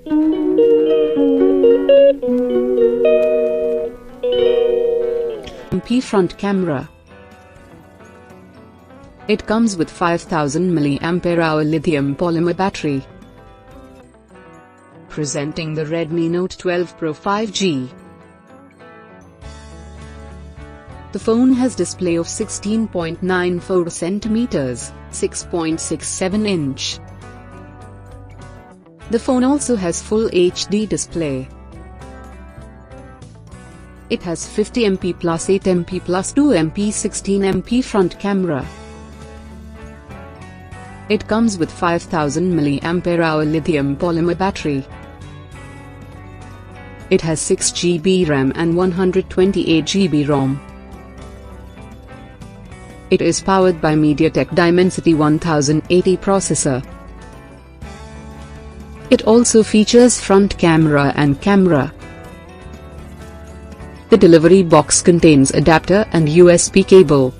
MP front camera. It comes with 5000 mAh lithium polymer battery. Presenting the Redmi Note 12 Pro 5G. The phone has display of 16.94 cm, 6.67 inch. The phone also has full HD display. It has 50MP plus 8MP plus 2MP 16MP front camera. It comes with 5000 mAh lithium polymer battery. It has 6GB RAM and 128GB ROM. It is powered by MediaTek Dimensity 1080 processor. It also features front camera and camera. The delivery box contains adapter and USB cable.